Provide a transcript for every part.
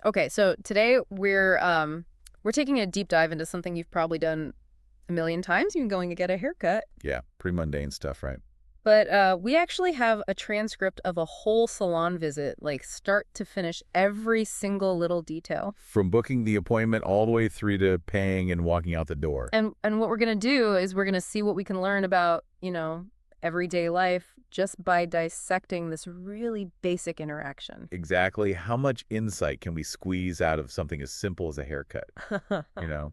Okay, so today we're taking a deep dive into something you've probably done a million times. You're going to get a haircut. Yeah, pretty mundane stuff, right? But we actually have a transcript of a whole salon visit, like start to finish, every single little detail. From booking the appointment all the way through to paying and walking out the door. And what we're going to do is we're going to see what we can learn about, everyday life just by dissecting this really basic interaction. Exactly how much insight can we squeeze out of something as simple as a haircut, you know?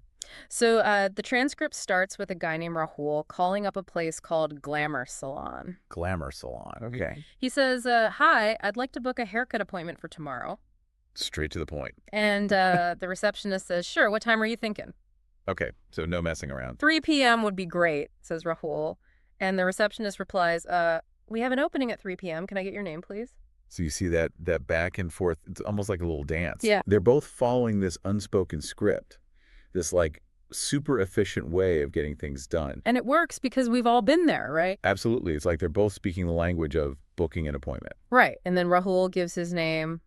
So the transcript starts with a guy named Rahul calling up a place called Glamour Salon. Glamour salon, okay. He says, hi, I'd like to book a haircut appointment for tomorrow. Straight to the point. And the receptionist says, sure, what time are you thinking? Okay, so no messing around. 3 p.m. would be great, says Rahul. And the receptionist replies, we have an opening at 3 p.m. Can I get your name, please? So you see that back and forth, it's almost like a little dance. Yeah. They're both following this unspoken script, this like super efficient way of getting things done. And it works because we've all been there, right? Absolutely. It's like they're both speaking the language of booking an appointment. Right. And then Rahul gives his name.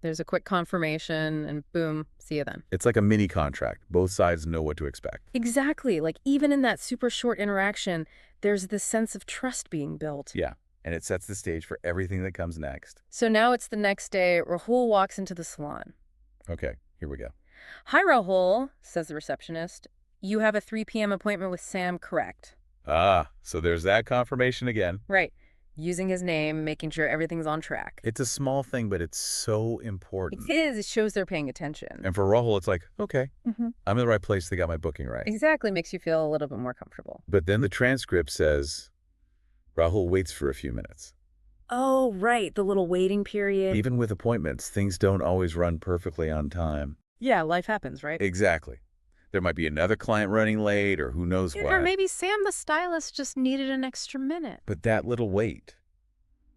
There's a quick confirmation, and boom, see you then. It's like a mini contract. Both sides know what to expect. Exactly. Like, even in that super short interaction, there's this sense of trust being built. Yeah, and it sets the stage for everything that comes next. So now it's the next day. Rahul walks into the salon. Okay, here we go. Hi, Rahul, says the receptionist. You have a 3 p.m. appointment with Sam, correct? Ah, so there's that confirmation again. Right. Using his name, making sure everything's on track. It's a small thing, but it's so important. It is. It shows they're paying attention. And for Rahul, it's like, okay, Mm-hmm. I'm in the right place. They got my booking right. Exactly. Makes you feel a little bit more comfortable. But then the transcript says Rahul waits for a few minutes. Oh, right. The little waiting period. Even with appointments, things don't always run perfectly on time. Yeah, life happens, right? Exactly. There might be another client running late or who knows what. Or maybe Sam the stylist just needed an extra minute. But that little wait,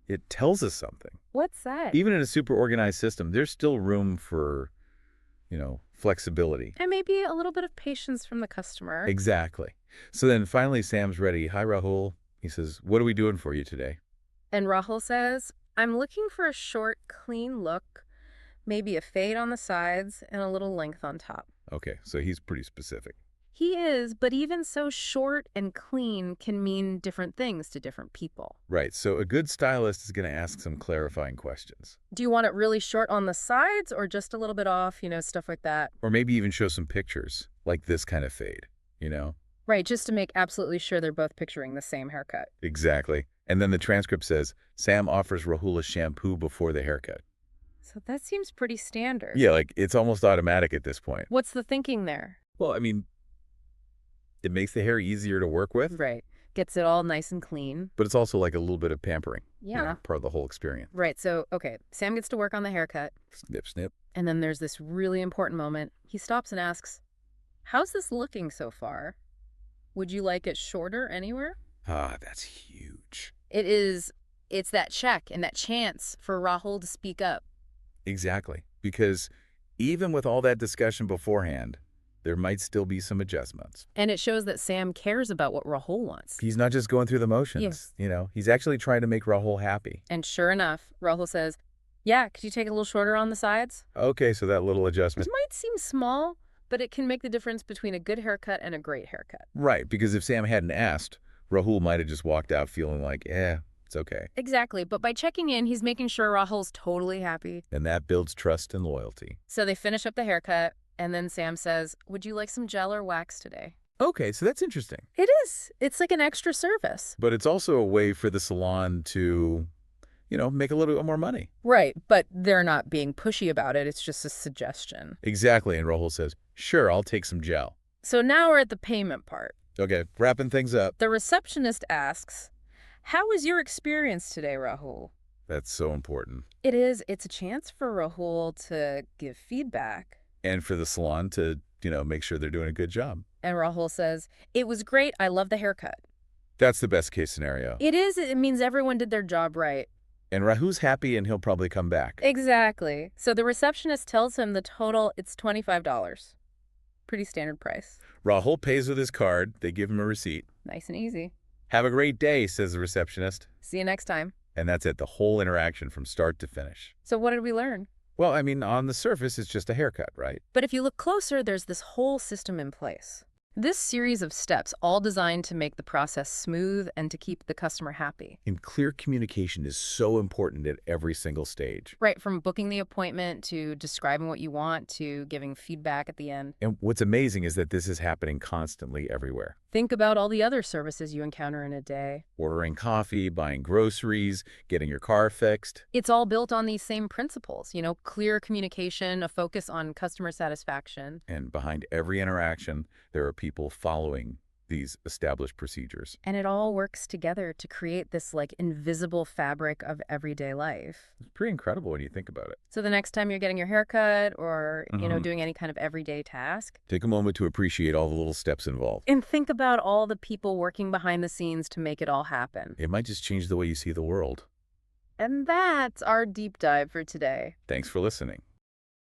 it tells us something. What's that? Even in a super organized system, there's still room for, flexibility. And maybe a little bit of patience from the customer. Exactly. So then finally Sam's ready. Hi, Rahul. He says, what are we doing for you today? And Rahul says, I'm looking for a short, clean look, maybe a fade on the sides and a little length on top. Okay, so he's pretty specific. He is, but even so, short and clean can mean different things to different people. Right, so a good stylist is going to ask some clarifying questions. Do you want it really short on the sides or just a little bit off, stuff like that? Or maybe even show some pictures, like this kind of fade, Right, just to make absolutely sure they're both picturing the same haircut. Exactly. And then the transcript says, Sam offers Rahul a shampoo before the haircut. So that seems pretty standard. Yeah, like it's almost automatic at this point. What's the thinking there? Well, I mean, it makes the hair easier to work with. Right. Gets it all nice and clean. But it's also like a little bit of pampering. Yeah. Part of the whole experience. Right. So, okay, Sam gets to work on the haircut. Snip, snip. And then there's this really important moment. He stops and asks, how's this looking so far? Would you like it shorter anywhere? Ah, that's huge. It is. It's that check and that chance for Rahul to speak up. Exactly. Because even with all that discussion beforehand, there might still be some adjustments. And it shows that Sam cares about what Rahul wants. He's not just going through the motions. Yes. He's actually trying to make Rahul happy. And sure enough, Rahul says, yeah, could you take it a little shorter on the sides? Okay, so that little adjustment. It might seem small, but it can make the difference between a good haircut and a great haircut. Right, because if Sam hadn't asked, Rahul might have just walked out feeling like, it's okay. Exactly, but by checking in, he's making sure Rahul's totally happy. And that builds trust and loyalty. So they finish up the haircut, and then Sam says, would you like some gel or wax today? Okay, so that's interesting. It is. It's like an extra service. But it's also a way for the salon to, make a little bit more money. Right, but they're not being pushy about it. It's just a suggestion. Exactly, and Rahul says, sure, I'll take some gel. So now we're at the payment part. Okay, wrapping things up. The receptionist asks, how was your experience today, Rahul? That's so important. It is. It's a chance for Rahul to give feedback. And for the salon to, make sure they're doing a good job. And Rahul says, it was great. I love the haircut. That's the best case scenario. It is. It means everyone did their job right. And Rahu's happy and he'll probably come back. Exactly. So the receptionist tells him the total, it's $25. Pretty standard price. Rahul pays with his card. They give him a receipt. Nice and easy. Have a great day, says the receptionist. See you next time. And that's it, the whole interaction from start to finish. So what did we learn? Well, I mean, on the surface, it's just a haircut, right? But if you look closer, there's this whole system in place. This series of steps, all designed to make the process smooth and to keep the customer happy. And clear communication is so important at every single stage. Right, from booking the appointment to describing what you want to giving feedback at the end. And what's amazing is that this is happening constantly everywhere. Think about all the other services you encounter in a day. Ordering coffee, buying groceries, getting your car fixed. It's all built on these same principles, clear communication, a focus on customer satisfaction. And behind every interaction, there are people following these established procedures. And it all works together to create this invisible fabric of everyday life. It's pretty incredible when you think about it. So the next time you're getting your hair cut or, Mhm. doing any kind of everyday task, Take a moment to appreciate all the little steps involved. and think about all the people working behind the scenes to make it all happen. It might just change the way you see the world. And that's our deep dive for today. Thanks for listening.